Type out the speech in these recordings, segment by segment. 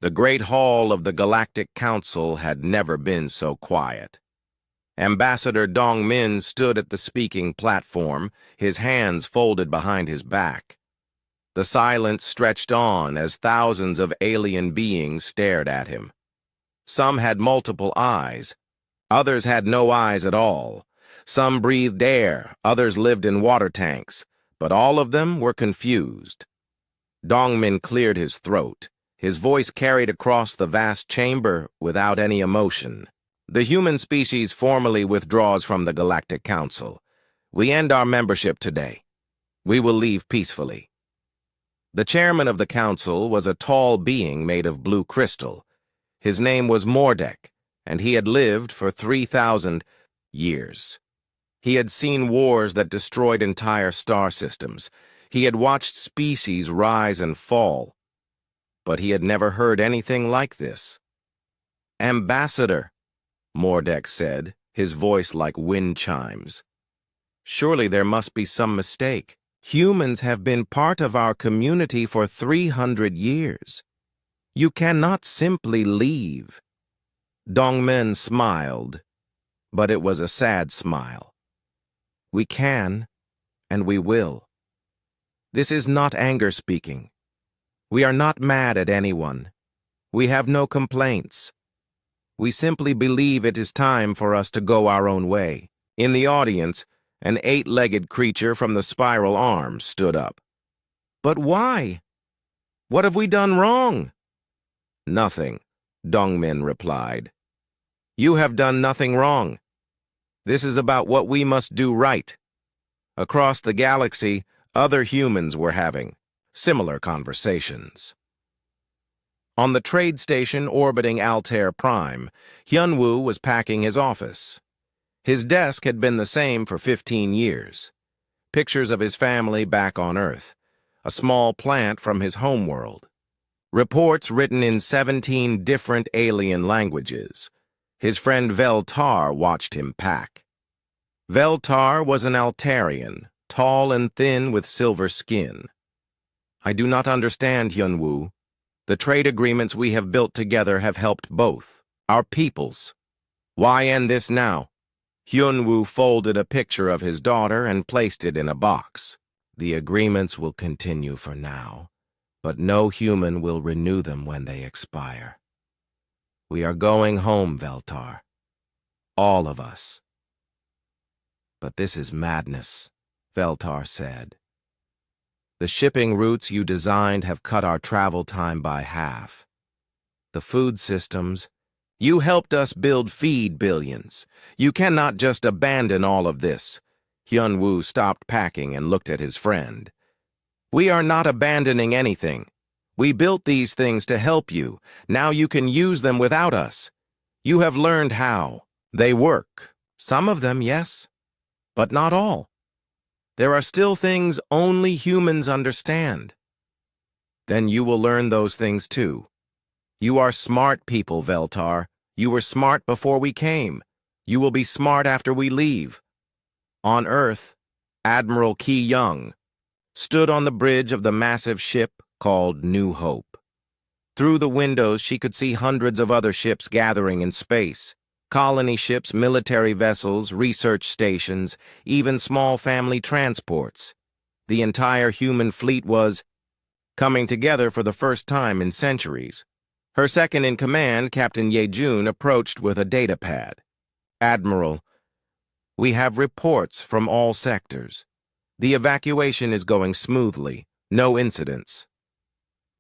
The great hall of the Galactic Council had never been so quiet. Ambassador Dong Min stood at the speaking platform, his hands folded behind his back. The silence stretched on as thousands of alien beings stared at him. Some had multiple eyes. Others had no eyes at all. Some breathed air, others lived in water tanks, but all of them were confused. Dongmin cleared his throat. His voice carried across the vast chamber without any emotion. The human species formally withdraws from the Galactic Council. We end our membership today. We will leave peacefully. The chairman of the council was a tall being made of blue crystal. His name was Mordek, and he had lived for 3,000 years. He had seen wars that destroyed entire star systems. He had watched species rise and fall. But he had never heard anything like this. "Ambassador," Mordek said, his voice like wind chimes. "Surely there must be some mistake. Humans have been part of our community for 300 years. You cannot simply leave." Dongmen smiled, but it was a sad smile. "We can, and we will. This is not anger speaking. We are not mad at anyone. We have no complaints. We simply believe it is time for us to go our own way." In the audience, an 8-legged creature from the spiral arm stood up. "But why? What have we done wrong?" "Nothing," Dongmin replied. "You have done nothing wrong. This is about what we must do right." Across the galaxy, other humans were having similar conversations. On the trade station orbiting Altair Prime, Hyunwoo was packing his office. His desk had been the same for 15 years. Pictures of his family back on Earth, a small plant from his homeworld. Reports written in 17 different alien languages. His friend Veltar watched him pack. Veltar was an Altarian, tall and thin with silver skin. "I do not understand, Hyunwoo. The trade agreements we have built together have helped both our peoples. Why end this now?" Hyunwoo folded a picture of his daughter and placed it in a box. "The agreements will continue for now, but no human will renew them when they expire. We are going home, Veltar. All of us." "But this is madness," Veltar said. "The shipping routes you designed have cut our travel time by half. The food systems, you helped us build feed billions. You cannot just abandon all of this." Hyunwoo stopped packing and looked at his friend. "We are not abandoning anything. We built these things to help you. Now you can use them without us. You have learned how. They work. Some of them, yes, but not all. There are still things only humans understand. Then you will learn those things too. You are smart people, Veltar. You were smart before we came. You will be smart after we leave." On Earth, Admiral Ki Young stood on the bridge of the massive ship called New Hope. Through the windows, she could see hundreds of other ships gathering in space. Colony ships, military vessels, research stations, even small family transports. The entire human fleet was coming together for the first time in centuries. Her second-in-command, Captain Yejun, approached with a data pad. "Admiral, we have reports from all sectors. The evacuation is going smoothly. No incidents."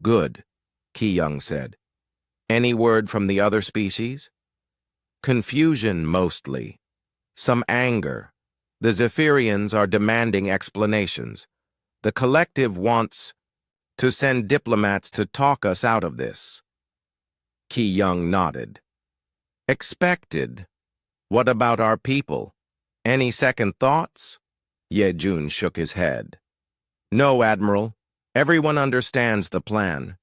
"Good," Ki Young said. "Any word from the other species?" "Confusion, mostly. Some anger. The Zephyrians are demanding explanations. The collective wants to send diplomats to talk us out of this." Ki Young nodded. "Expected. What about our people? Any second thoughts?" Yejun shook his head. "No, Admiral. Everyone understands the plan.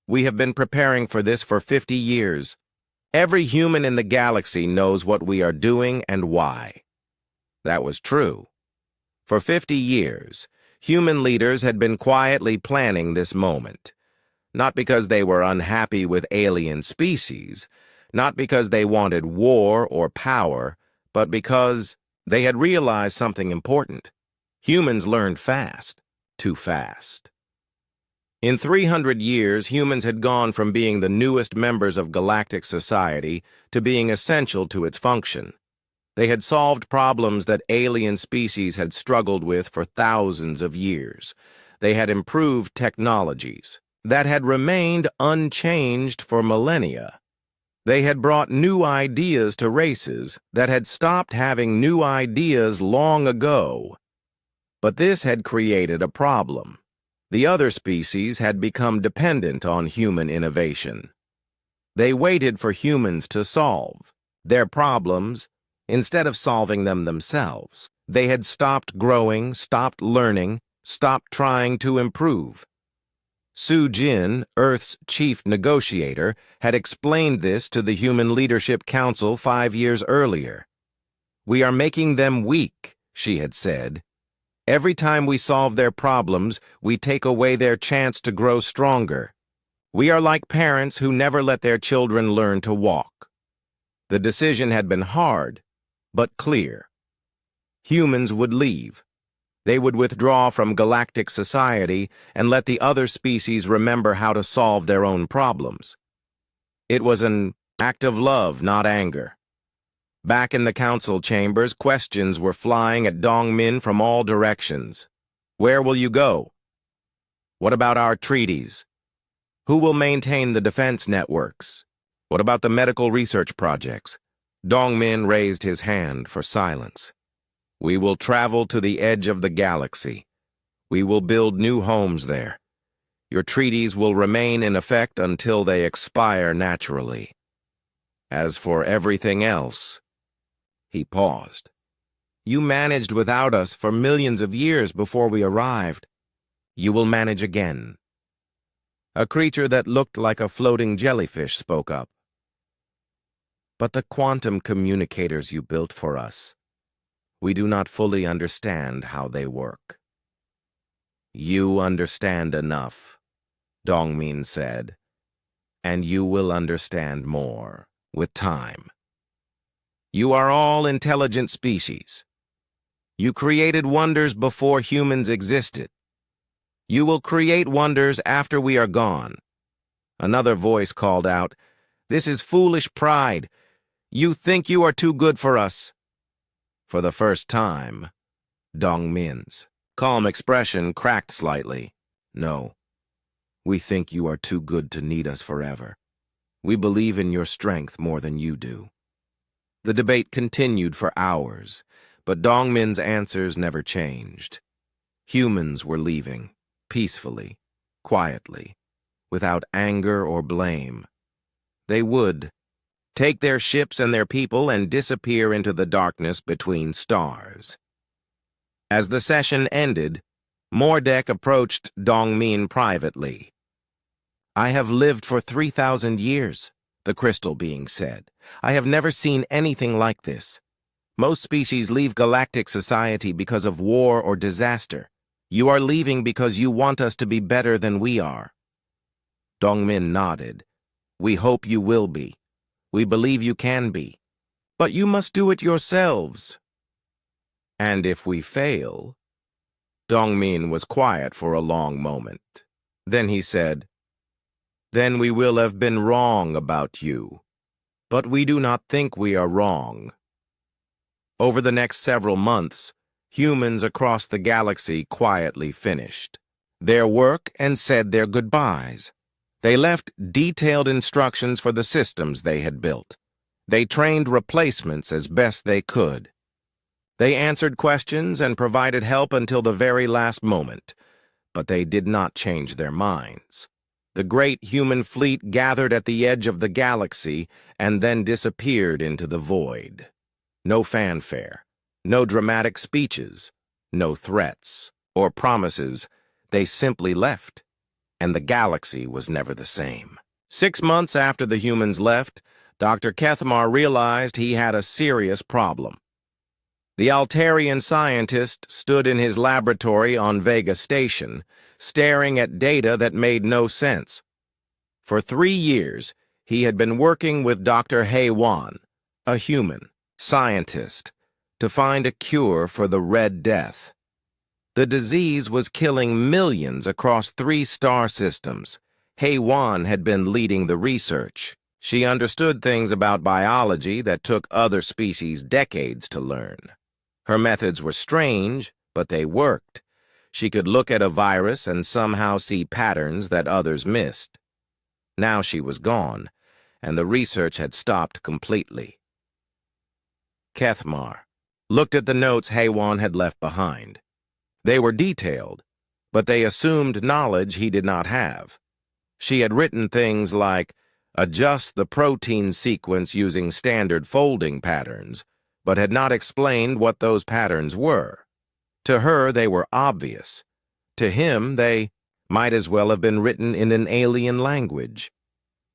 We have been preparing for this for 50 years. Every human in the galaxy knows what we are doing and why." That was true. For 50 years, human leaders had been quietly planning this moment. Not because they were unhappy with alien species, not because they wanted war or power, but because they had realized something important. Humans learned fast, too fast. In 300 years, humans had gone from being the newest members of galactic society to being essential to its function. They had solved problems that alien species had struggled with for thousands of years. They had improved technologies that had remained unchanged for millennia. They had brought new ideas to races that had stopped having new ideas long ago. But this had created a problem. The other species had become dependent on human innovation. They waited for humans to solve their problems instead of solving them themselves. They had stopped growing, stopped learning, stopped trying to improve. Su Jin, Earth's chief negotiator, had explained this to the Human Leadership Council 5 years earlier. "We are making them weak," she had said. "Every time we solve their problems, we take away their chance to grow stronger. We are like parents who never let their children learn to walk." The decision had been hard, but clear. Humans would leave. They would withdraw from galactic society and let the other species remember how to solve their own problems. It was an act of love, not anger. Back in the council chambers, questions were flying at Dongmin from all directions. Where will you go? What about our treaties? Who will maintain the defense networks? What about the medical research projects? Dongmin raised his hand for silence. We will travel to the edge of the galaxy. We will build new homes there. Your treaties will remain in effect until they expire naturally. As for everything else, he paused. You managed without us for millions of years before we arrived. You will manage again. A creature that looked like a floating jellyfish spoke up. But the quantum communicators you built for us, we do not fully understand how they work. You understand enough, Dongmin said, and you will understand more with time. You are all intelligent species. You created wonders before humans existed. You will create wonders after we are gone. Another voice called out, This is foolish pride. You think you are too good for us. For the first time, Dongmin's calm expression cracked slightly. No, we think you are too good to need us forever. We believe in your strength more than you do. The debate continued for hours, but Dongmin's answers never changed. Humans were leaving, peacefully, quietly, without anger or blame. They would take their ships and their people and disappear into the darkness between stars. As the session ended, Mordek approached Dongmin privately. I have lived for 3,000 years, the crystal being said. I have never seen anything like this. Most species leave galactic society because of war or disaster. You are leaving because you want us to be better than we are. Dongmin nodded. We hope you will be. We believe you can be. But you must do it yourselves. And if we fail? Dongmin was quiet for a long moment. Then he said, Then we will have been wrong about you. But we do not think we are wrong. Over the next several months, humans across the galaxy quietly finished their work and said their goodbyes. They left detailed instructions for the systems they had built. They trained replacements as best they could. They answered questions and provided help until the very last moment, but they did not change their minds. The great human fleet gathered at the edge of the galaxy and then disappeared into the void. No fanfare, no dramatic speeches, no threats or promises. They simply left, and the galaxy was never the same. 6 months after the humans left, Dr. Kethmar realized he had a serious problem. The Altarian scientist stood in his laboratory on Vega Station, staring at data that made no sense. For 3 years, he had been working with Dr. HFY, a human scientist, to find a cure for the Red Death. The disease was killing millions across 3 star systems. HFY had been leading the research. She understood things about biology that took other species decades to learn. Her methods were strange, but they worked. She could look at a virus and somehow see patterns that others missed. Now she was gone, and the research had stopped completely. Kethmar looked at the notes HFY had left behind. They were detailed, but they assumed knowledge he did not have. She had written things like, adjust the protein sequence using standard folding patterns, but had not explained what those patterns were. To her, they were obvious. To him, they might as well have been written in an alien language.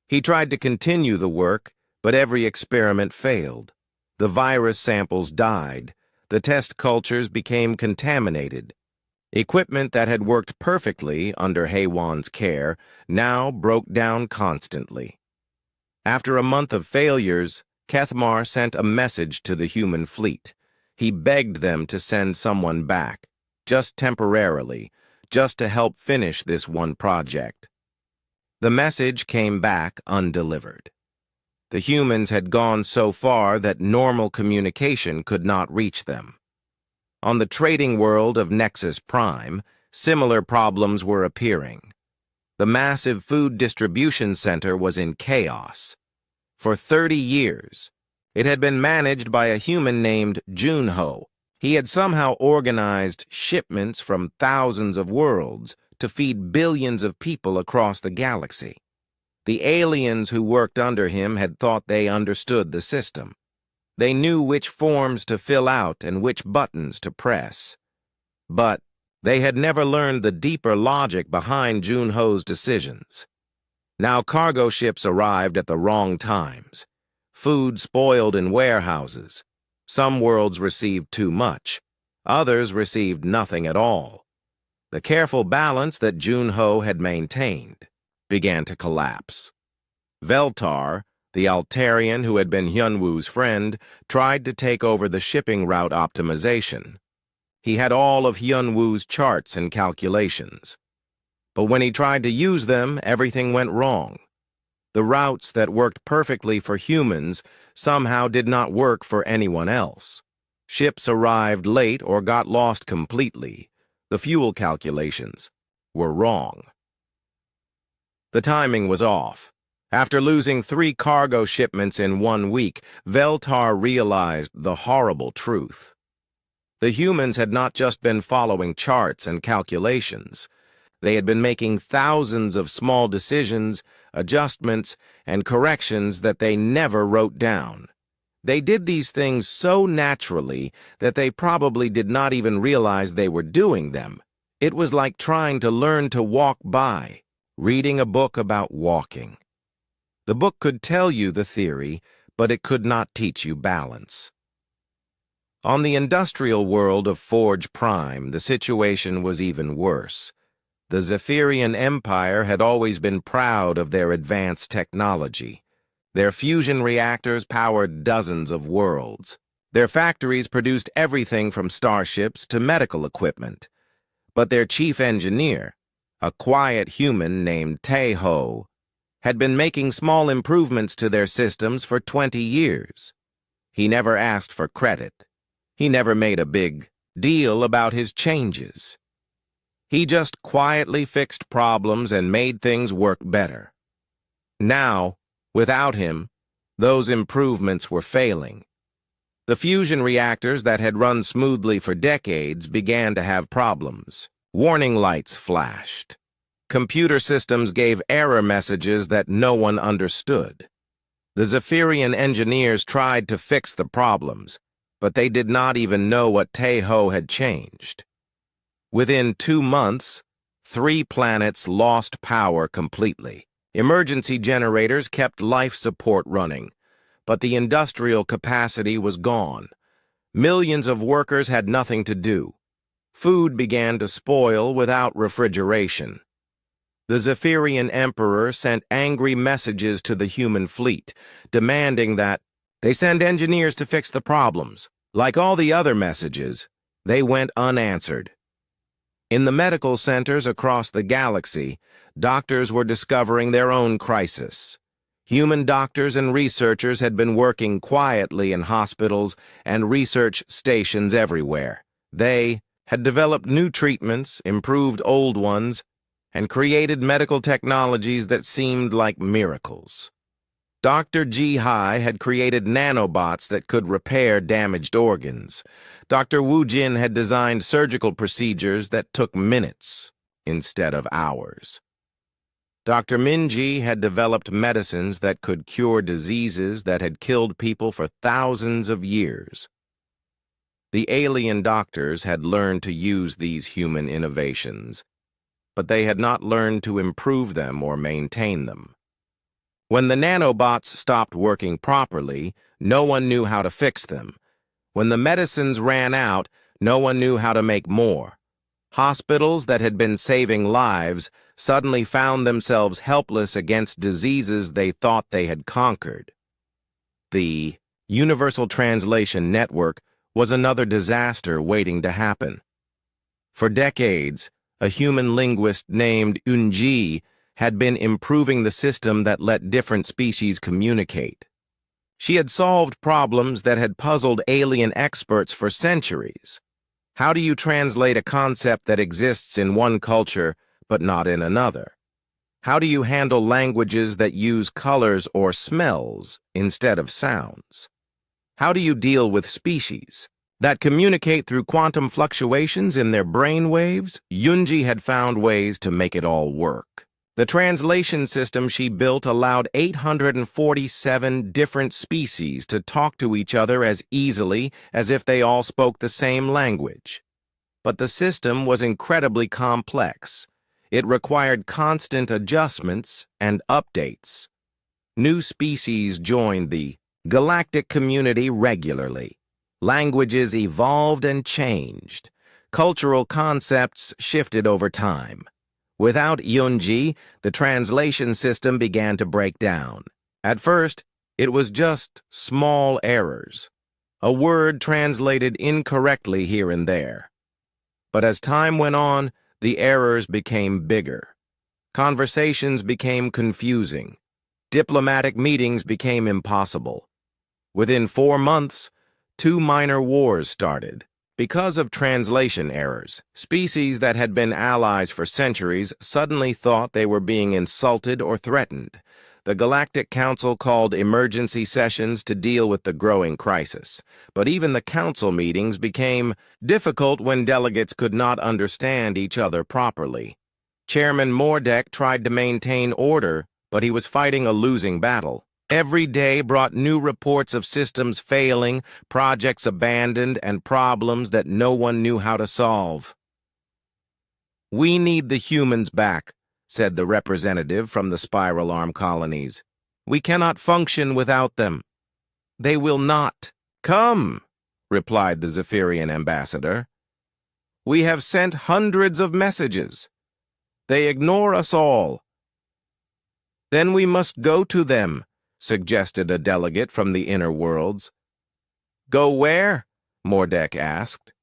He tried to continue the work, but every experiment failed. The virus samples died. The test cultures became contaminated. Equipment that had worked perfectly under HFY's care now broke down constantly. After a month of failures, Kethmar sent a message to the human fleet. He begged them to send someone back, just temporarily, just to help finish this one project. The message came back undelivered. The humans had gone so far that normal communication could not reach them. On the trading world of Nexus Prime, similar problems were appearing. The massive food distribution center was in chaos. For 30 years, it had been managed by a human named Junho. He had somehow organized shipments from thousands of worlds to feed billions of people across the galaxy. The aliens who worked under him had thought they understood the system. They knew which forms to fill out and which buttons to press. But they had never learned the deeper logic behind Junho's decisions. Now cargo ships arrived at the wrong times. Food spoiled in warehouses. Some worlds received too much. Others received nothing at all. The careful balance that Junho had maintained began to collapse. Veltar, the Altarian who had been Hyunwoo's friend, tried to take over the shipping route optimization. He had all of Hyunwoo's charts and calculations. But when he tried to use them, everything went wrong. The routes that worked perfectly for humans somehow did not work for anyone else. Ships arrived late or got lost completely. The fuel calculations were wrong. The timing was off. After losing 3 cargo shipments in 1 week, Veltar realized the horrible truth. The humans had not just been following charts and calculations. They had been making thousands of small decisions, adjustments, and corrections that they never wrote down. They did these things so naturally that they probably did not even realize they were doing them. It was like trying to learn to walk by, reading a book about walking. The book could tell you the theory, but it could not teach you balance. On the industrial world of Forge Prime, the situation was even worse. The Zephyrian Empire had always been proud of their advanced technology. Their fusion reactors powered dozens of worlds. Their factories produced everything from starships to medical equipment. But their chief engineer, a quiet human named Taeho, had been making small improvements to their systems for 20 years. He never asked for credit. He never made a big deal about his changes. He just quietly fixed problems and made things work better. Now, without him, those improvements were failing. The fusion reactors that had run smoothly for decades began to have problems. Warning lights flashed. Computer systems gave error messages that no one understood. The Zephyrian engineers tried to fix the problems, but they did not even know what Taeho had changed. Within 2 months, 3 planets lost power completely. Emergency generators kept life support running, but the industrial capacity was gone. Millions of workers had nothing to do. Food began to spoil without refrigeration. The Zephyrian Emperor sent angry messages to the human fleet, demanding that they send engineers to fix the problems. Like all the other messages, they went unanswered. In the medical centers across the galaxy, doctors were discovering their own crisis. Human doctors and researchers had been working quietly in hospitals and research stations everywhere. They had developed new treatments, improved old ones, and created medical technologies that seemed like miracles. Dr. Ji Hai had created nanobots that could repair damaged organs. Dr. Wu Jin had designed surgical procedures that took minutes instead of hours. Dr. Minji had developed medicines that could cure diseases that had killed people for thousands of years. The alien doctors had learned to use these human innovations, but they had not learned to improve them or maintain them. When the nanobots stopped working properly, no one knew how to fix them. When the medicines ran out, no one knew how to make more. Hospitals that had been saving lives suddenly found themselves helpless against diseases they thought they had conquered. The Universal Translation Network was another disaster waiting to happen. For decades, a human linguist named Unji had been improving the system that let different species communicate. She had solved problems that had puzzled alien experts for centuries. How do you translate a concept that exists in one culture but not in another? How do you handle languages that use colors or smells instead of sounds? How do you deal with species that communicate through quantum fluctuations in their brain waves? Yunji had found ways to make it all work. The translation system she built allowed 847 different species to talk to each other as easily as if they all spoke the same language. But the system was incredibly complex. It required constant adjustments and updates. New species joined the galactic community regularly. Languages evolved and changed. Cultural concepts shifted over time. Without Yunji, the translation system began to break down. At first, it was just small errors. A word translated incorrectly here and there. But as time went on, the errors became bigger. Conversations became confusing. Diplomatic meetings became impossible. Within 4 months, 2 minor wars started. Because of translation errors, species that had been allies for centuries suddenly thought they were being insulted or threatened. The Galactic Council called emergency sessions to deal with the growing crisis. But even the council meetings became difficult when delegates could not understand each other properly. Chairman Mordek tried to maintain order, but he was fighting a losing battle. Every day brought new reports of systems failing, projects abandoned, and problems that no one knew how to solve. "We need the humans back," said the representative from the Spiral Arm colonies. "We cannot function without them." "They will not come," replied the Zephyrian ambassador. "We have sent hundreds of messages. They ignore us all." "Then we must go to them," suggested a delegate from the inner worlds. "Go where?" Mordek asked.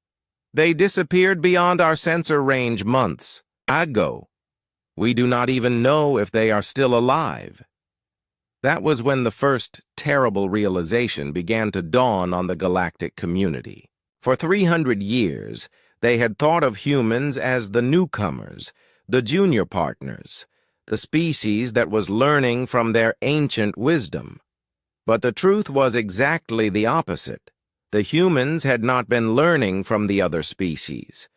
"They disappeared beyond our sensor range months ago. We do not even know if they are still alive." That was when the first terrible realization began to dawn on the galactic community. For 300 years, they had thought of humans as the newcomers, the junior partners, the species that was learning from their ancient wisdom. But the truth was exactly the opposite. The humans had not been learning from the other species.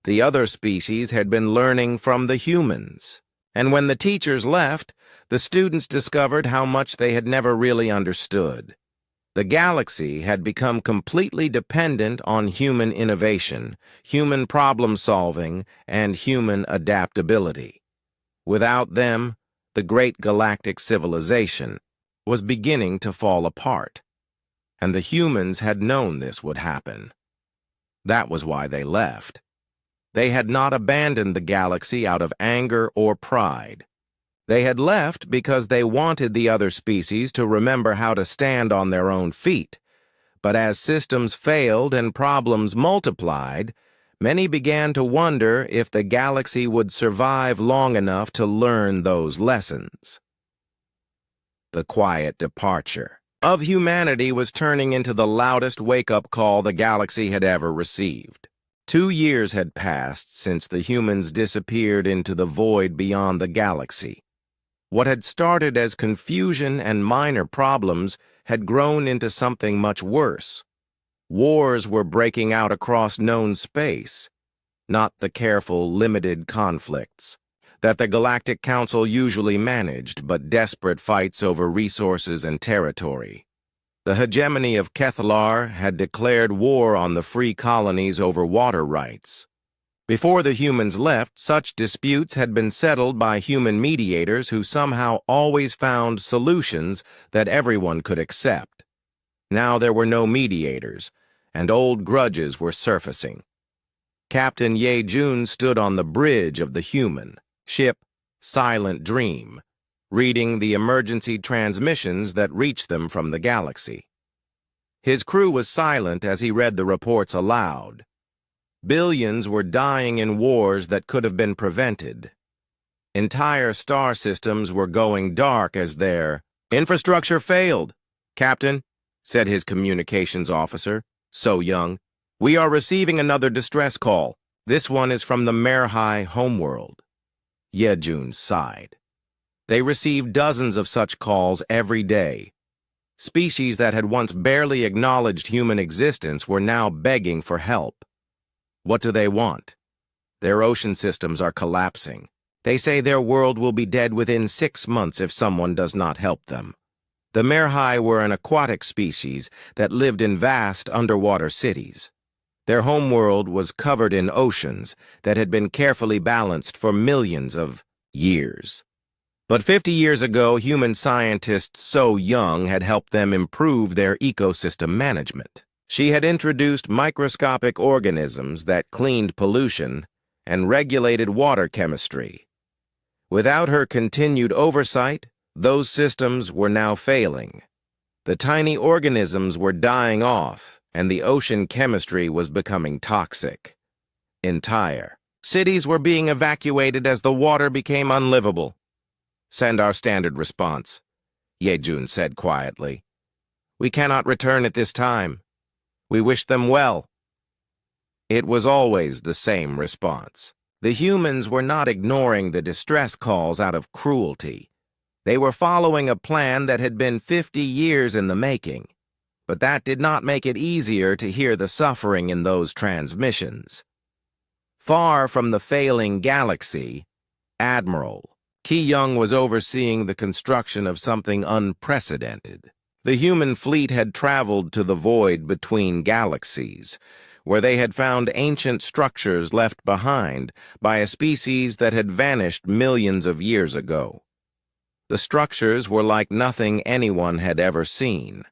The other species had been learning from the humans. And when the teachers left, the students discovered how much they had never really understood. The galaxy had become completely dependent on human innovation, human problem-solving, and human adaptability. Without them, the great galactic civilization was beginning to fall apart, and the humans had known this would happen. That was why they left. They had not abandoned the galaxy out of anger or pride. They had left because they wanted the other species to remember how to stand on their own feet. But as systems failed and problems multiplied, many began to wonder if the galaxy would survive long enough to learn those lessons. The quiet departure of humanity was turning into the loudest wake-up call the galaxy had ever received. 2 years had passed since the humans disappeared into the void beyond the galaxy. What had started as confusion and minor problems had grown into something much worse. Wars were breaking out across known space, not the careful, limited conflicts that the Galactic Council usually managed, but desperate fights over resources and territory. The hegemony of Kethlar had declared war on the free colonies over water rights. Before the humans left, such disputes had been settled by human mediators who somehow always found solutions that everyone could accept. Now there were no mediators, and old grudges were surfacing. Captain Ye-Jun stood on the bridge of the human ship Silent Dream, reading the emergency transmissions that reached them from the galaxy. His crew was silent as he read the reports aloud. Billions were dying in wars that could have been prevented. Entire star systems were going dark as their infrastructure failed. "Captain," said his communications officer, So Young, "we are receiving another distress call. This one is from the Merhai homeworld." Ye-Jun sighed. They received dozens of such calls every day. Species that had once barely acknowledged human existence were now begging for help. What do they want? Their ocean systems are collapsing. They say their world will be dead within 6 months if someone does not help them. The Merhai were an aquatic species that lived in vast underwater cities. Their homeworld was covered in oceans that had been carefully balanced for millions of years. But 50 years ago, human scientist So Young had helped them improve their ecosystem management. She had introduced microscopic organisms that cleaned pollution and regulated water chemistry. Without her continued oversight, those systems were now failing. The tiny organisms were dying off, and the ocean chemistry was becoming toxic. Entire cities were being evacuated as the water became unlivable. "Send our standard response," Ye-Jun said quietly. "We cannot return at this time. We wish them well." It was always the same response. The humans were not ignoring the distress calls out of cruelty. They were following a plan that had been 50 years in the making, but that did not make it easier to hear the suffering in those transmissions. Far from the failing galaxy, Admiral Ki-Young was overseeing the construction of something unprecedented. The human fleet had traveled to the void between galaxies, where they had found ancient structures left behind by a species that had vanished millions of years ago. The structures were like nothing anyone had ever seen.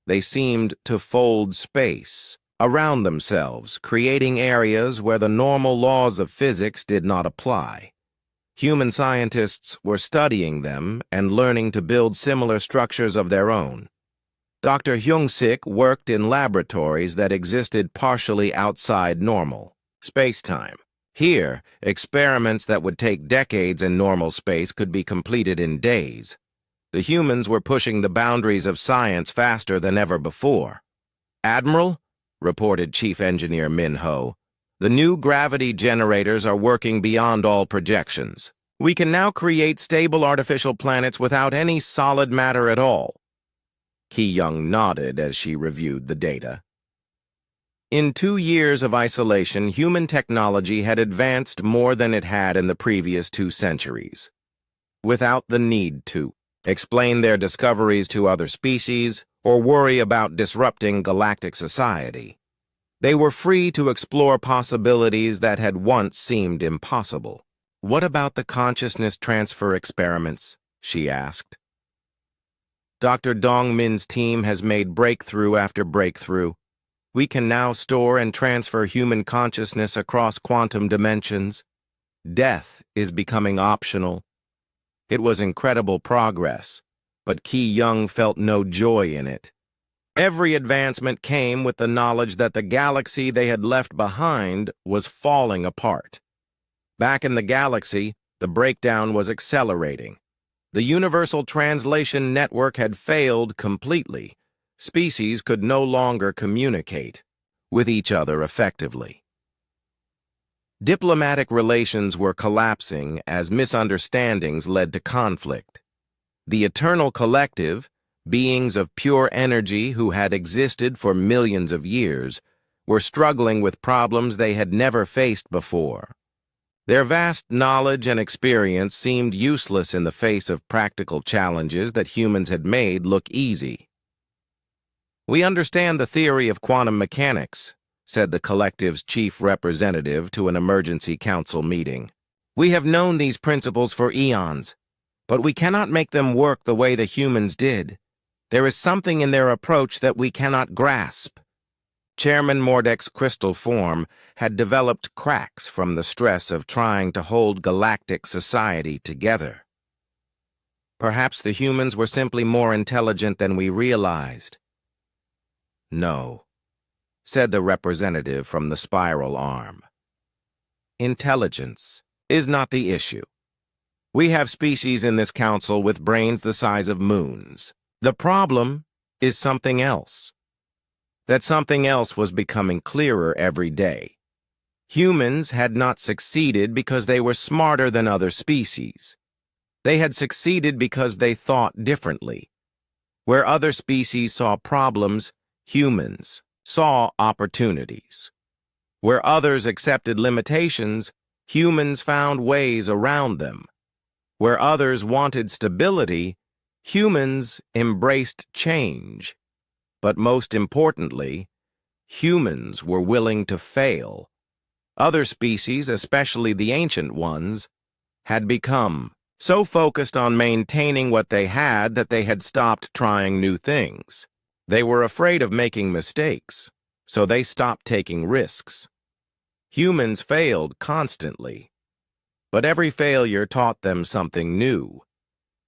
They seemed to fold space around themselves, creating areas where the normal laws of physics did not apply. Human scientists were studying them and learning to build similar structures of their own. Dr. Hyung-sik worked in laboratories that existed partially outside normal space-time. Here, experiments that would take decades in normal space could be completed in days. The humans were pushing the boundaries of science faster than ever before. "Admiral," reported Chief Engineer Min-ho, "the new gravity generators are working beyond all projections. We can now create stable artificial planets without any solid matter at all." Ki-Young nodded as she reviewed the data. In 2 years of isolation, human technology had advanced more than it had in the previous 2 centuries. Without the need to explain their discoveries to other species or worry about disrupting galactic society. They were free to explore possibilities that had once seemed impossible. "What about the consciousness transfer experiments?" she asked. "Dr. Dong Min's team has made breakthrough after breakthrough. We can now store and transfer human consciousness across quantum dimensions. Death is becoming optional. It was incredible progress, but Ki Young felt no joy in it. Every advancement came with the knowledge that the galaxy they had left behind was falling apart. Back in the galaxy, the breakdown was accelerating. The Universal Translation Network had failed completely. Species could no longer communicate with each other effectively. Diplomatic relations were collapsing as misunderstandings led to conflict. The Eternal Collective, beings of pure energy who had existed for millions of years, were struggling with problems they had never faced before. Their vast knowledge and experience seemed useless in the face of practical challenges that humans had made look easy. "We understand the theory of quantum mechanics," said the collective's chief representative to an emergency council meeting. "We have known these principles for eons, but we cannot make them work the way the humans did. There is something in their approach that we cannot grasp." Chairman Mordek's crystal form had developed cracks from the stress of trying to hold galactic society together. Perhaps the humans were simply more intelligent than we realized. "No," said the representative from the spiral arm. "Intelligence is not the issue. We have species in this council with brains the size of moons. The problem is something else." That something else was becoming clearer every day. Humans had not succeeded because they were smarter than other species. They had succeeded because they thought differently. Where other species saw problems, humans saw opportunities. Where others accepted limitations, humans found ways around them. Where others wanted stability, humans embraced change. But most importantly, humans were willing to fail. Other species, especially the ancient ones, had become so focused on maintaining what they had that they had stopped trying new things. They were afraid of making mistakes, so they stopped taking risks. Humans failed constantly, but every failure taught them something new,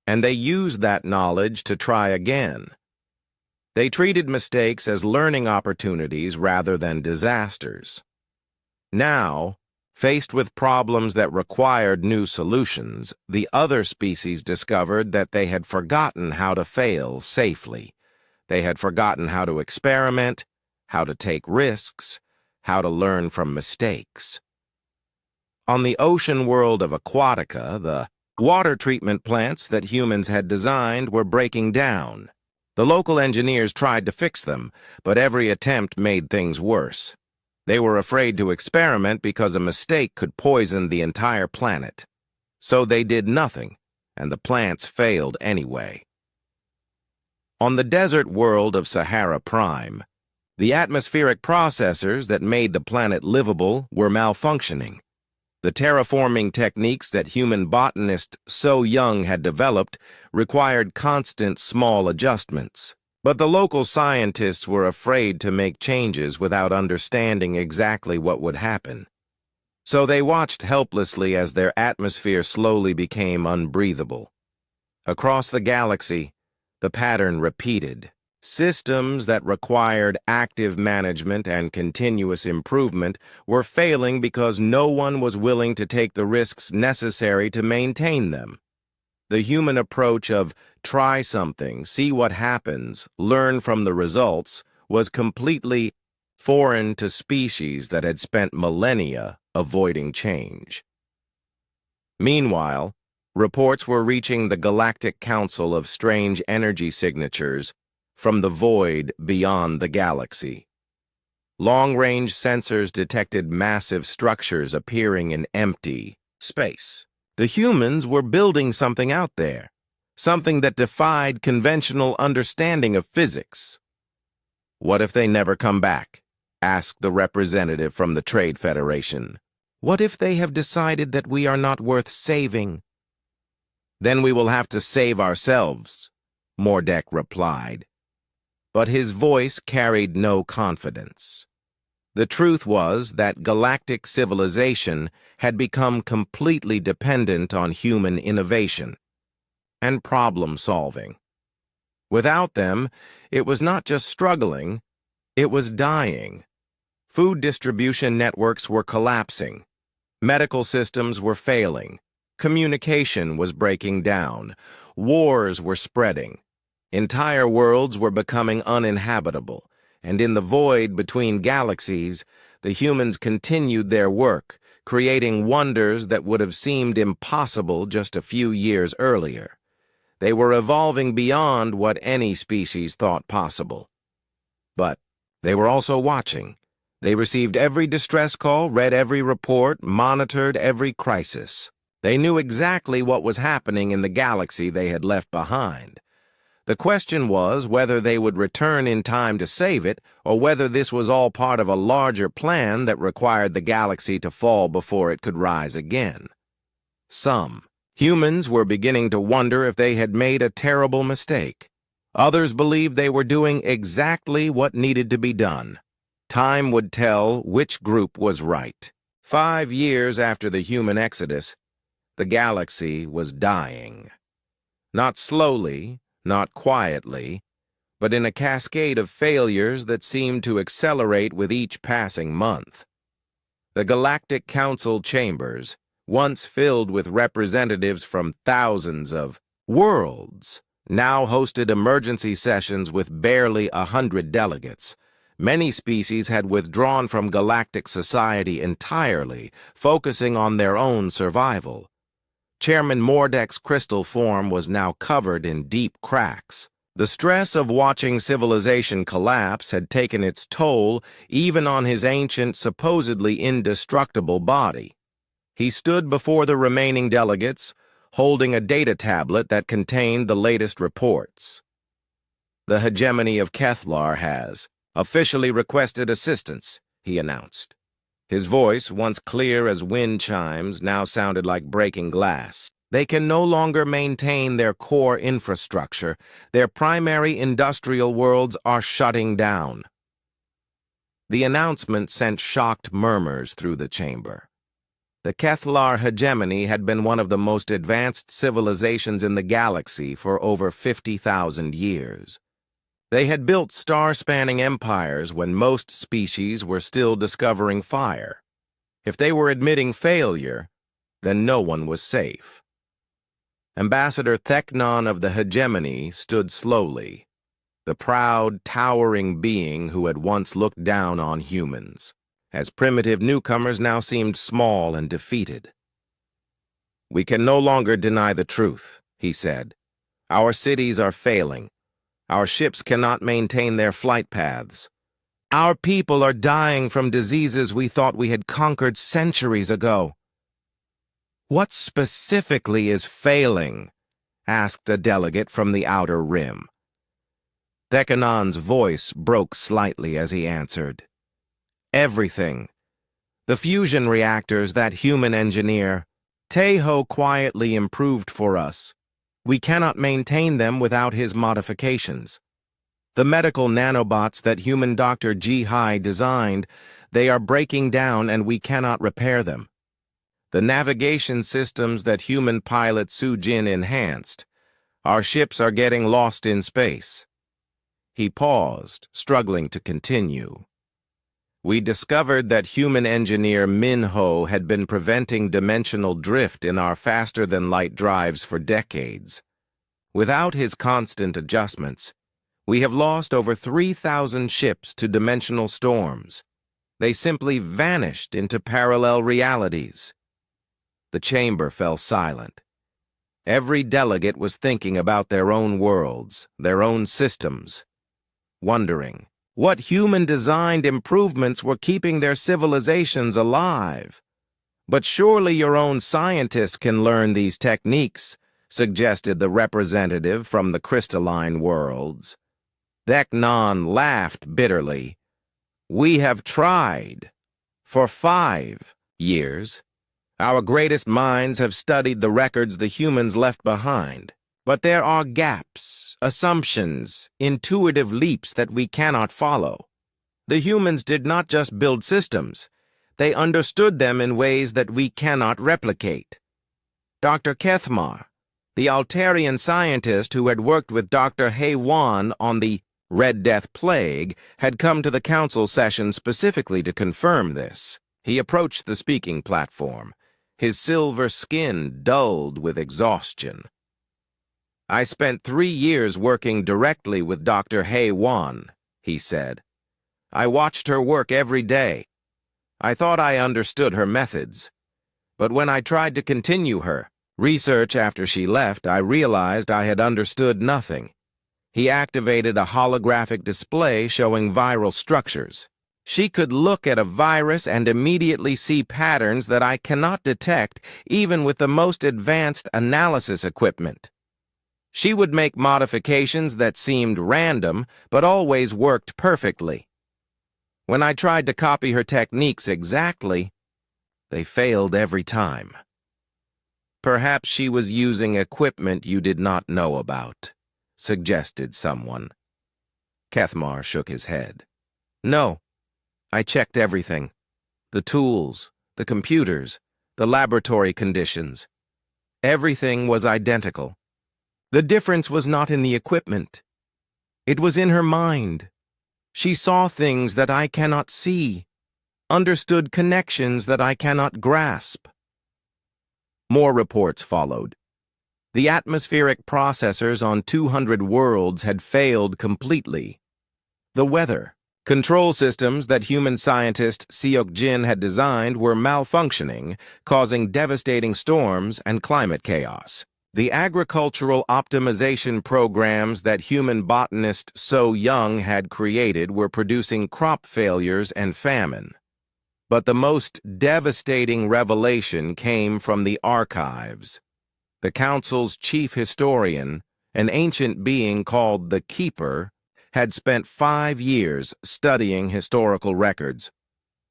and they used that knowledge to try again. They treated mistakes as learning opportunities rather than disasters. Now, faced with problems that required new solutions, the other species discovered that they had forgotten how to fail safely. They had forgotten how to experiment, how to take risks, how to learn from mistakes. On the ocean world of Aquatica, the water treatment plants that humans had designed were breaking down. The local engineers tried to fix them, but every attempt made things worse. They were afraid to experiment because a mistake could poison the entire planet. So they did nothing, and the plants failed anyway. On the desert world of Sahara Prime, the atmospheric processors that made the planet livable were malfunctioning. The terraforming techniques that human botanists So Young had developed required constant small adjustments. But the local scientists were afraid to make changes without understanding exactly what would happen. So they watched helplessly as their atmosphere slowly became unbreathable. Across the galaxy, the pattern repeated. Systems that required active management and continuous improvement were failing because no one was willing to take the risks necessary to maintain them. The human approach of try something, see what happens, learn from the results was completely foreign to species that had spent millennia avoiding change. Meanwhile, reports were reaching the Galactic Council of Strange Energy Signatures from the void beyond the galaxy. Long-range sensors detected massive structures appearing in empty space. The humans were building something out there, something that defied conventional understanding of physics. "What if they never come back?" asked the representative from the Trade Federation. "What if they have decided that we are not worth saving?" "Then we will have to save ourselves," Mordek replied. but his voice carried no confidence. The truth was that galactic civilization had become completely dependent on human innovation and problem-solving. Without them, it was not just struggling, it was dying. Food distribution networks were collapsing. Medical systems were failing. Communication was breaking down. Wars were spreading. Entire worlds were becoming uninhabitable, and in the void between galaxies, the humans continued their work, creating wonders that would have seemed impossible just a few years earlier. They were evolving beyond what any species thought possible. But they were also watching. They received every distress call, read every report, monitored every crisis. They knew exactly what was happening in the galaxy they had left behind. The question was whether they would return in time to save it, or whether this was all part of a larger plan that required the galaxy to fall before it could rise again. Some humans were beginning to wonder if they had made a terrible mistake. Others believed they were doing exactly what needed to be done. Time would tell which group was right. 5 years after the human exodus, the galaxy was dying. Not slowly, not quietly, but in a cascade of failures that seemed to accelerate with each passing month. The Galactic Council chambers, once filled with representatives from thousands of worlds, now hosted emergency sessions with barely 100 delegates. Many species had withdrawn from galactic society entirely, focusing on their own survival. Chairman Mordek's crystal form was now covered in deep cracks. The stress of watching civilization collapse had taken its toll even on his ancient, supposedly indestructible body. He stood before the remaining delegates, holding a data tablet that contained the latest reports. The hegemony of Kethlar has officially requested assistance, he announced. His voice, once clear as wind chimes, now sounded like breaking glass. They can no longer maintain their core infrastructure. Their primary industrial worlds are shutting down. The announcement sent shocked murmurs through the chamber. The Kethlar hegemony had been one of the most advanced civilizations in the galaxy for over 50,000 years. They had built star-spanning empires when most species were still discovering fire. If they were admitting failure, then no one was safe. Ambassador Theknon of the hegemony stood slowly, the proud, towering being who had once looked down on humans, as primitive newcomers now seemed small and defeated. "We can no longer deny the truth," he said. "Our cities are failing. Our ships cannot maintain their flight paths. Our people are dying from diseases we thought we had conquered centuries ago." "What specifically is failing?" asked a delegate from the outer rim. Thekanon's voice broke slightly as he answered. "Everything. The fusion reactors that human engineer, Teho quietly improved for us. We cannot maintain them without his modifications. The medical nanobots that human Dr. Ji-Hai designed, they are breaking down and we cannot repair them. The navigation systems that human pilot Su-Jin enhanced, our ships are getting lost in space." He paused, struggling to continue. "We discovered that human engineer Min-Ho had been preventing dimensional drift in our faster-than-light drives for decades. Without his constant adjustments, we have lost over 3,000 ships to dimensional storms. They simply vanished into parallel realities." The chamber fell silent. Every delegate was thinking about their own worlds, their own systems, wondering what human-designed improvements were keeping their civilizations alive. "But surely your own scientists can learn these techniques," suggested the representative from the crystalline worlds. Theknon laughed bitterly. "We have tried. For 5 years. Our greatest minds have studied the records the humans left behind. But there are gaps, assumptions, intuitive leaps that we cannot follow. The humans did not just build systems, they understood them in ways that we cannot replicate. Dr. Kethmar, the Altarian scientist who had worked with Dr. Haywan on the Red Death Plague, had come to the council session specifically to confirm this. He approached the speaking platform, his silver skin dulled with exhaustion. "I spent 3 years working directly with Dr. Haywan," he said. "I watched her work every day. I thought I understood her methods. But when I tried to continue her research after she left, I realized I had understood nothing." He activated a holographic display showing viral structures. "She could look at a virus and immediately see patterns that I cannot detect even with the most advanced analysis equipment. She would make modifications that seemed random but always worked perfectly. When I tried to copy her techniques exactly, they failed every time." "Perhaps she was using equipment you did not know about," suggested someone. Kethmar shook his head. "No, I checked everything. The tools, the computers, the laboratory conditions. Everything was identical. The difference was not in the equipment. It was in her mind. She saw things that I cannot see, understood connections that I cannot grasp." More reports followed. The atmospheric processors on 200 worlds had failed completely. The weather, control systems that human scientist Seok Jin had designed were malfunctioning, causing devastating storms and climate chaos. The agricultural optimization programs that human botanist So Young had created were producing crop failures and famine. But the most devastating revelation came from the archives. The council's chief historian, an ancient being called the Keeper, had spent 5 years studying historical records.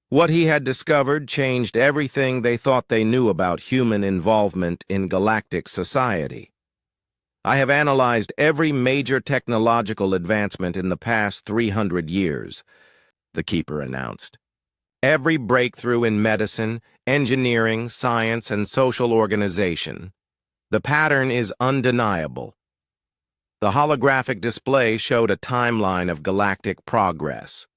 What he had discovered changed everything they thought they knew about human involvement in galactic society. "I have analyzed every major technological advancement in the past 300 years, the Keeper announced. "Every breakthrough in medicine, engineering, science, and social organization. The pattern is undeniable." The holographic display showed a timeline of galactic progress.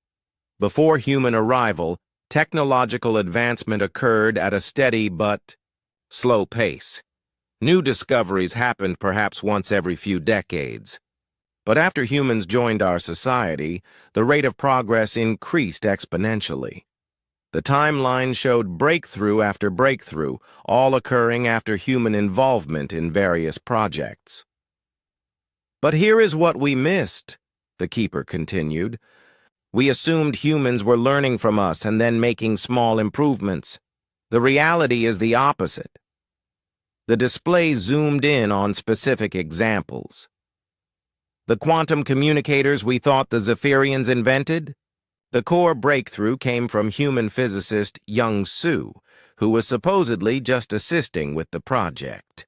Before human arrival, technological advancement occurred at a steady but slow pace. New discoveries happened perhaps once every few decades. But after humans joined our society, the rate of progress increased exponentially. The timeline showed breakthrough after breakthrough, all occurring after human involvement in various projects. "But here is what we missed," the Keeper continued. "We assumed humans were learning from us and then making small improvements. The reality is the opposite." The display zoomed in on specific examples. "The quantum communicators we thought the Zephyrians invented? The core breakthrough came from human physicist Young Su, who was supposedly just assisting with the project.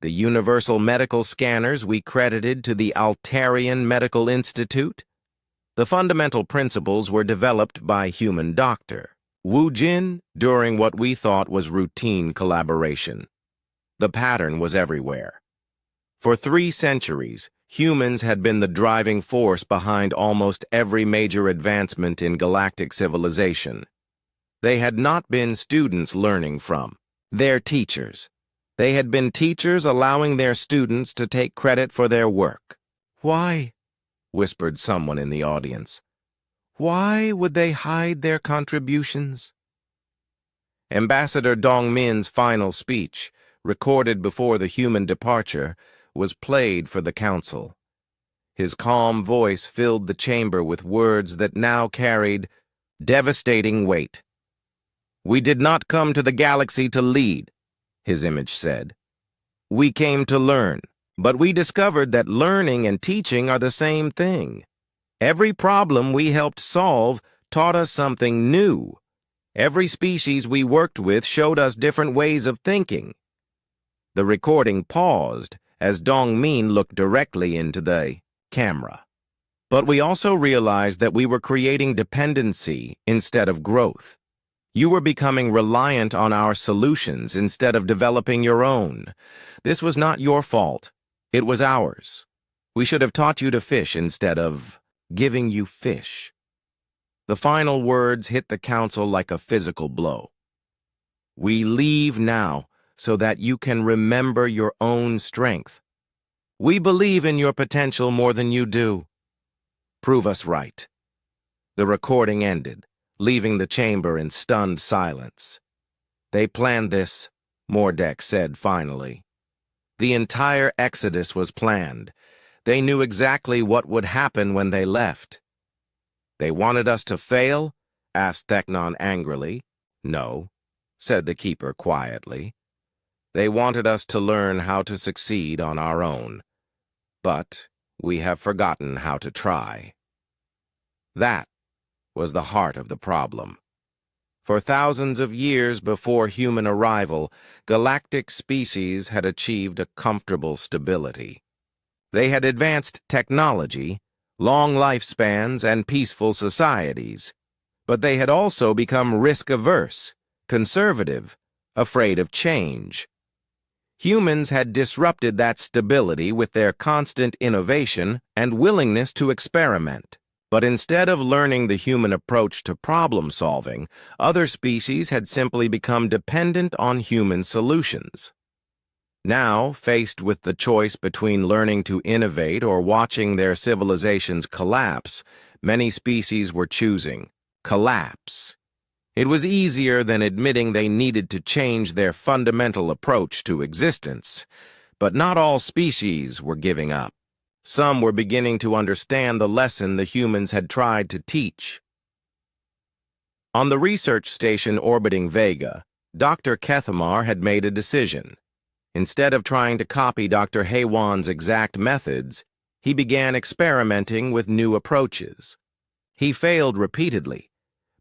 The universal medical scanners we credited to the Altarian Medical Institute? The fundamental principles were developed by human doctor Wu Jin during what we thought was routine collaboration. The pattern was everywhere. For 3 centuries, humans had been the driving force behind almost every major advancement in galactic civilization. They had not been students learning from their teachers. They had been teachers allowing their students to take credit for their work. "Why?" whispered someone in the audience. "Why would they hide their contributions?" Ambassador Dongmin's final speech, recorded before the human departure, was played for the council. His calm voice filled the chamber with words that now carried devastating weight. "We did not come to the galaxy to lead," his image said. "We came to learn, but we discovered that learning and teaching are the same thing. Every problem we helped solve taught us something new. Every species we worked with showed us different ways of thinking." The recording paused as Dong Min looked directly into the camera. But we also realized that we were creating dependency instead of growth. You were becoming reliant on our solutions instead of developing your own. This was not your fault. It was ours. We should have taught you to fish instead of giving you fish. The final words hit the council like a physical blow. We leave now so that you can remember your own strength. We believe in your potential more than you do. Prove us right. The recording ended, leaving the chamber in stunned silence. They planned this, Mordek said finally. The entire exodus was planned. They knew exactly what would happen when they left. They wanted us to fail? Asked Theknon angrily. No, said the keeper quietly. They wanted us to learn how to succeed on our own. But we have forgotten how to try. That was the heart of the problem. For thousands of years before human arrival, galactic species had achieved a comfortable stability. They had advanced technology, long lifespans, and peaceful societies, but they had also become risk-averse, conservative, afraid of change. Humans had disrupted that stability with their constant innovation and willingness to experiment. But instead of learning the human approach to problem-solving, other species had simply become dependent on human solutions. Now, faced with the choice between learning to innovate or watching their civilizations collapse, many species were choosing collapse. It was easier than admitting they needed to change their fundamental approach to existence. But not all species were giving up. Some were beginning to understand the lesson the humans had tried to teach. On the research station orbiting Vega, Dr. Kethamar had made a decision. Instead of trying to copy Dr. Haywan's exact methods, he began experimenting with new approaches. He failed repeatedly,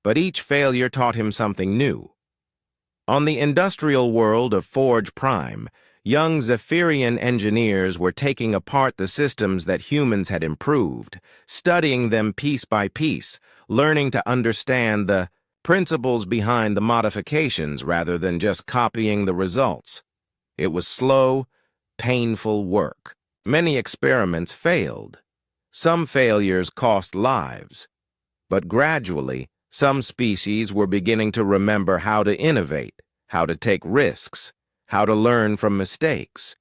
but each failure taught him something new. On the industrial world of Forge Prime, young Zephyrian engineers were taking apart the systems that humans had improved, studying them piece by piece, learning to understand the principles behind the modifications rather than just copying the results. It was slow, painful work. Many experiments failed. Some failures cost lives. But gradually, some species were beginning to remember how to innovate, how to take risks, how to learn from mistakes.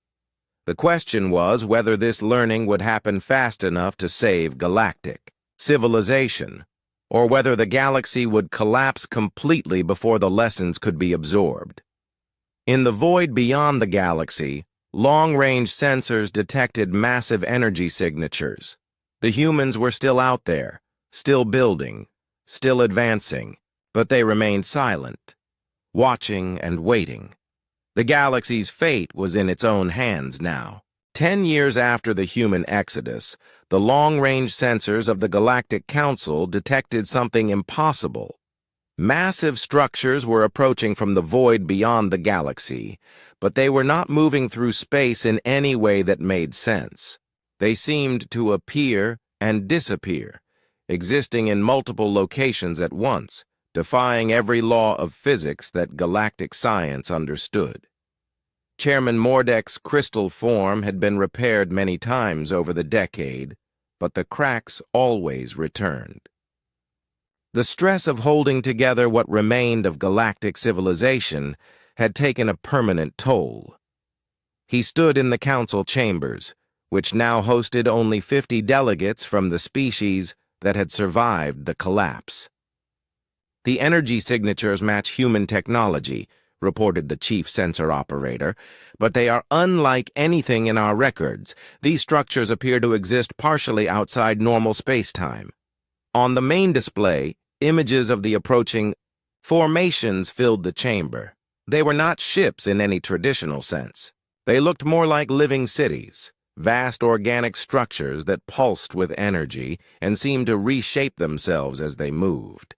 The question was whether this learning would happen fast enough to save galactic civilization, or whether the galaxy would collapse completely before the lessons could be absorbed. In the void beyond the galaxy, long-range sensors detected massive energy signatures. The humans were still out there, still building, still advancing, but they remained silent, watching and waiting. The galaxy's fate was in its own hands now. 10 years after the human exodus, the long-range sensors of the Galactic Council detected something impossible. Massive structures were approaching from the void beyond the galaxy, but they were not moving through space in any way that made sense. They seemed to appear and disappear, existing in multiple locations at once, defying every law of physics that galactic science understood. Chairman Mordek's crystal form had been repaired many times over the decade, but the cracks always returned. The stress of holding together what remained of galactic civilization had taken a permanent toll. He stood in the council chambers, which now hosted only 50 delegates from the species that had survived the collapse. The energy signatures match human technology, reported the chief sensor operator, but they are unlike anything in our records. These structures appear to exist partially outside normal space-time. On the main display, images of the approaching formations filled the chamber. They were not ships in any traditional sense. They looked more like living cities, vast organic structures that pulsed with energy and seemed to reshape themselves as they moved.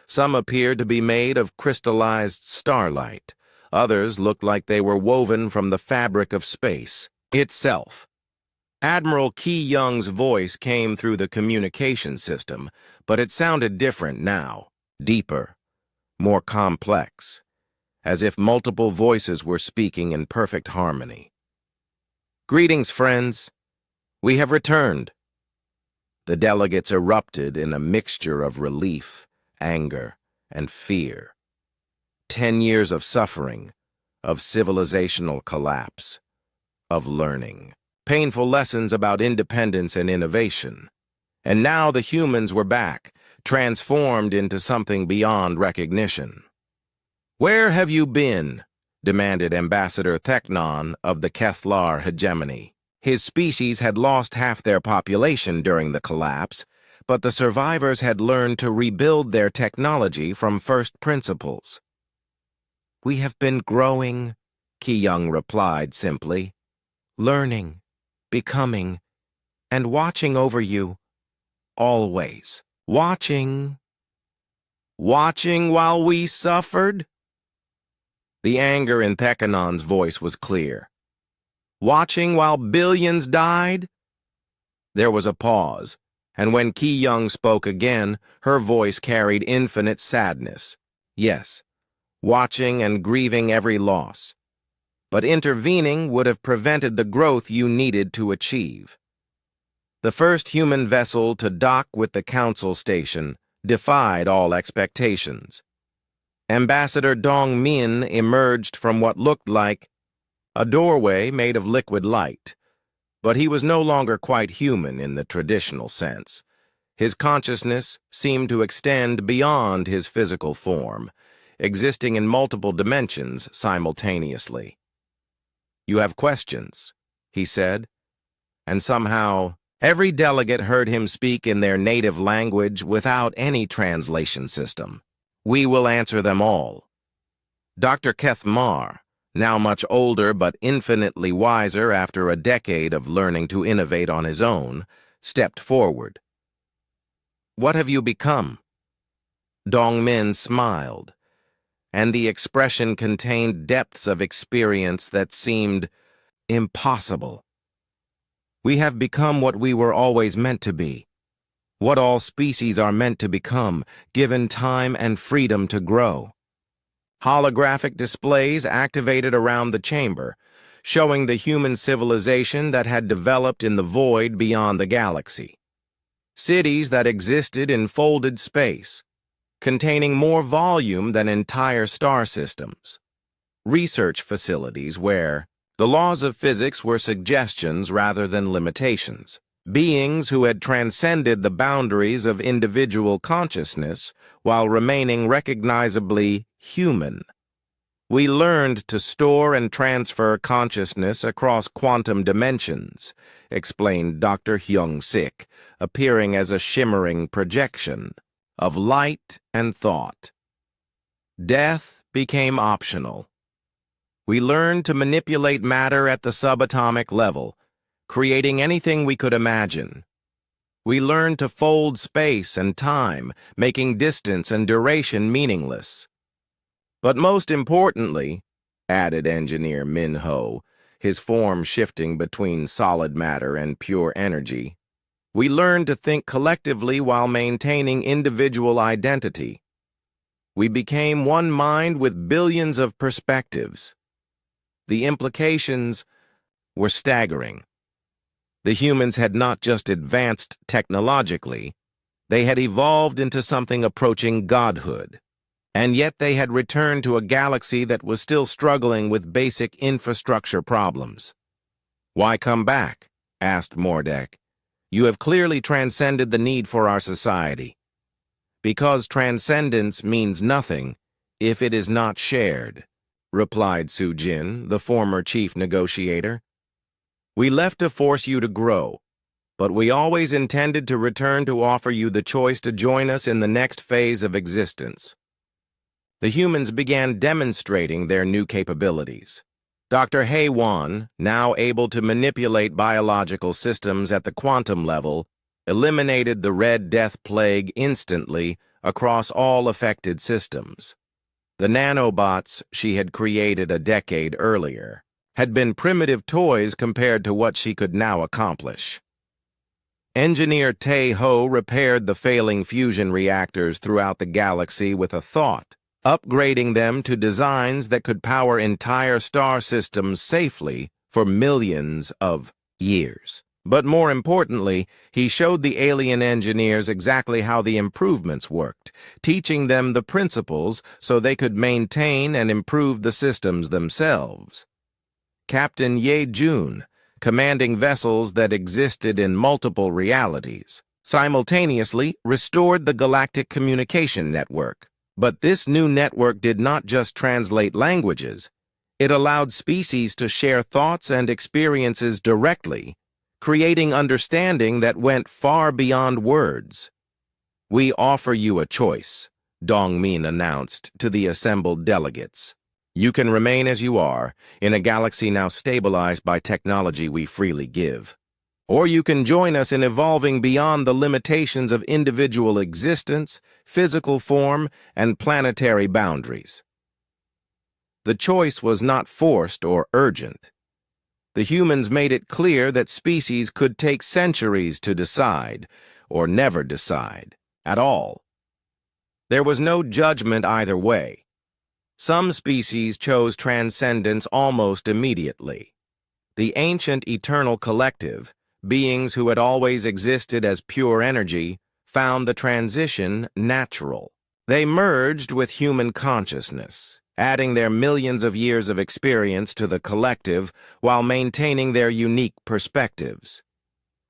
Some appeared to be made of crystallized starlight. Others looked like they were woven from the fabric of space. itself. Admiral Ki Young's voice came through the communication system, but it sounded different now, deeper, more complex, as if multiple voices were speaking in perfect harmony. "Greetings, friends. We have returned." The delegates erupted in a mixture of relief, anger, and fear. 10 years of suffering, of civilizational collapse, of learning. Painful lessons about independence and innovation. And now the humans were back, transformed into something beyond recognition. "Where have you been?" demanded Ambassador Theknon of the Kethlar hegemony. His species had lost half their population during the collapse, but the survivors had learned to rebuild their technology from first principles. "We have been growing," Ki Young replied simply, "learning, becoming, and watching over you. Always. Watching while we suffered?" The anger in Thekanon's voice was clear. "Watching while billions died?" There was a pause, and when Ki Young spoke again, her voice carried infinite sadness. "Yes, watching and grieving every loss. But intervening would have prevented the growth you needed to achieve." The first human vessel to dock with the Council Station defied all expectations. Ambassador Dong Min emerged from what looked like a doorway made of liquid light, but he was no longer quite human in the traditional sense. His consciousness seemed to extend beyond his physical form, existing in multiple dimensions simultaneously. "You have questions," he said, and somehow every delegate heard him speak in their native language without any translation system. "We will answer them all." Dr. Kethmar, now much older but infinitely wiser after a decade of learning to innovate on his own, stepped forward. "What have you become?" Dong Min smiled, and the expression contained depths of experience that seemed impossible. "We have become what we were always meant to be, what all species are meant to become, given time and freedom to grow." Holographic displays activated around the chamber, showing the human civilization that had developed in the void beyond the galaxy. Cities that existed in folded space, containing more volume than entire star systems. Research facilities where the laws of physics were suggestions rather than limitations. Beings who had transcended the boundaries of individual consciousness while remaining recognizably human. "We learned to store and transfer consciousness across quantum dimensions," explained Dr. Hyung-sik, appearing as a shimmering projection of light and thought. "Death became optional. We learned to manipulate matter at the subatomic level, creating anything we could imagine. We learned to fold space and time, making distance and duration meaningless. But most importantly," added Engineer Min Ho, his form shifting between solid matter and pure energy, "we learned to think collectively while maintaining individual identity. We became one mind with billions of perspectives." The implications were staggering. The humans had not just advanced technologically, they had evolved into something approaching godhood. And yet they had returned to a galaxy that was still struggling with basic infrastructure problems. "Why come back?" asked Mordek. "You have clearly transcended the need for our society." "Because transcendence means nothing if it is not shared," replied Sujin, the former chief negotiator. "We left to force you to grow, but we always intended to return to offer you the choice to join us in the next phase of existence." The humans began demonstrating their new capabilities. Dr. Hei-Wan, now able to manipulate biological systems at the quantum level, eliminated the Red Death Plague instantly across all affected systems. The nanobots she had created a decade earlier had been primitive toys compared to what she could now accomplish. Engineer Tae-ho repaired the failing fusion reactors throughout the galaxy with a thought, upgrading them to designs that could power entire star systems safely for millions of years. But more importantly, he showed the alien engineers exactly how the improvements worked, teaching them the principles so they could maintain and improve the systems themselves. Captain Ye-jun, commanding vessels that existed in multiple realities, simultaneously restored the galactic communication network. But this new network did not just translate languages. It allowed species to share thoughts and experiences directly, creating understanding that went far beyond words. "We offer you a choice," Dongmin announced to the assembled delegates. "You can remain as you are, in a galaxy now stabilized by technology we freely give. Or you can join us in evolving beyond the limitations of individual existence, physical form, and planetary boundaries." The choice was not forced or urgent. The humans made it clear that species could take centuries to decide, or never decide, at all. There was no judgment either way. Some species chose transcendence almost immediately. The ancient eternal collective, beings who had always existed as pure energy, found the transition natural. They merged with human consciousness, adding their millions of years of experience to the collective while maintaining their unique perspectives.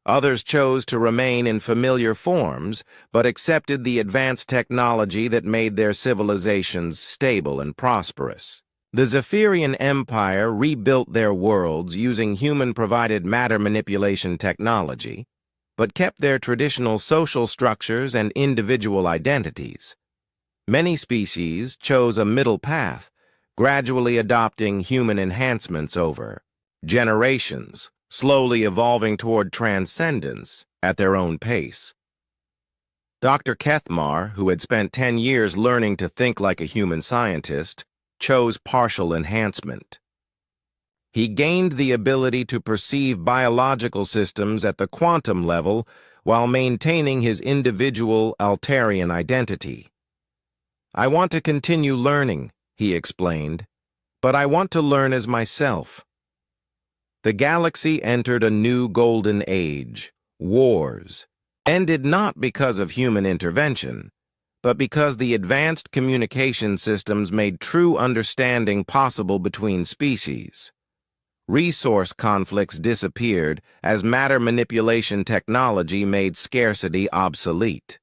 Others chose to remain in familiar forms, but accepted the advanced technology that made their civilizations stable and prosperous. The Zephyrian Empire rebuilt their worlds using human-provided matter manipulation technology, but kept their traditional social structures and individual identities. Many species chose a middle path, gradually adopting human enhancements over generations, slowly evolving toward transcendence at their own pace. Dr. Kethmar, who had spent 10 years learning to think like a human scientist, chose partial enhancement. He gained the ability to perceive biological systems at the quantum level while maintaining his individual Altarian identity. "I want to continue learning," he explained, "but I want to learn as myself." The galaxy entered a new golden age. Wars ended not because of human intervention, but because the advanced communication systems made true understanding possible between species. Resource conflicts disappeared as matter manipulation technology made scarcity obsolete.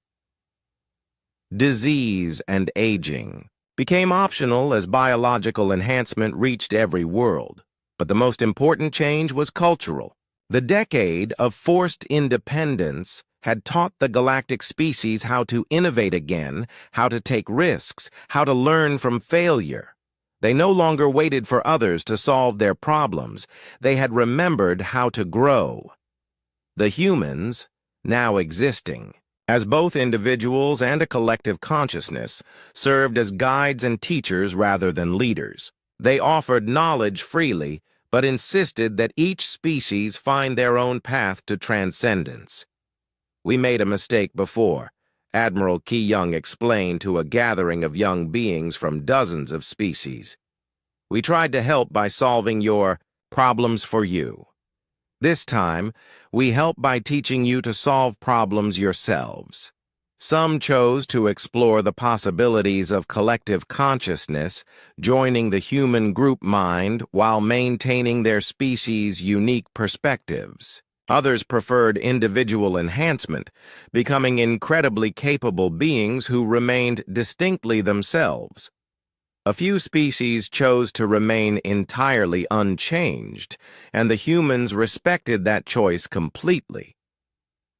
Disease and aging became optional as biological enhancement reached every world. But the most important change was cultural. The decade of forced independence had taught the galactic species how to innovate again, how to take risks, how to learn from failure. They no longer waited for others to solve their problems. They had remembered how to grow. The humans, now existing, as both individuals and a collective consciousness, served as guides and teachers rather than leaders. They offered knowledge freely, but insisted that each species find their own path to transcendence. "We made a mistake before," Admiral Ki-young explained to a gathering of young beings from dozens of species. "We tried to help by solving your problems for you. This time, we help by teaching you to solve problems yourselves." Some chose to explore the possibilities of collective consciousness, joining the human group mind while maintaining their species' unique perspectives. Others preferred individual enhancement, becoming incredibly capable beings who remained distinctly themselves. A few species chose to remain entirely unchanged, and the humans respected that choice completely.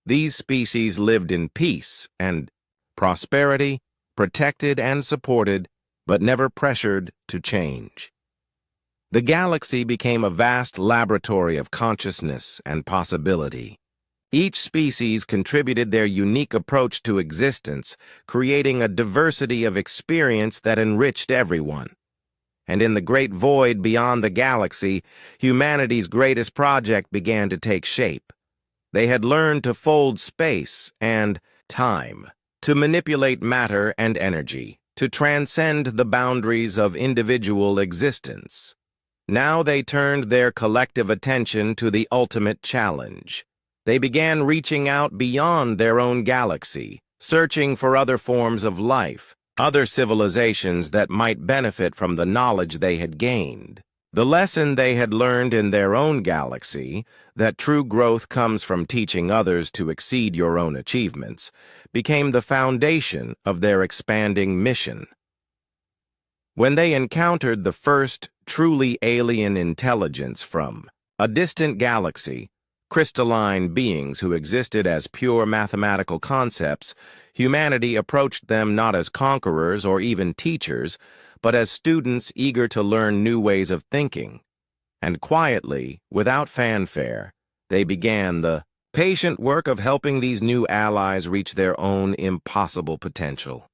These species lived in peace and prosperity, protected and supported, but never pressured to change. The galaxy became a vast laboratory of consciousness and possibility. Each species contributed their unique approach to existence, creating a diversity of experience that enriched everyone. and in the great void beyond the galaxy, humanity's greatest project began to take shape. They had learned to fold space and time, to manipulate matter and energy, to transcend the boundaries of individual existence. Now they turned their collective attention to the ultimate challenge. They began reaching out beyond their own galaxy, searching for other forms of life, other civilizations that might benefit from the knowledge they had gained. The lesson they had learned in their own galaxy, that true growth comes from teaching others to exceed your own achievements, became the foundation of their expanding mission. When they encountered the first truly alien intelligence from a distant galaxy, crystalline beings who existed as pure mathematical concepts, humanity approached them not as conquerors or even teachers, but as students eager to learn new ways of thinking. And quietly, without fanfare, they began the patient work of helping these new allies reach their own impossible potential.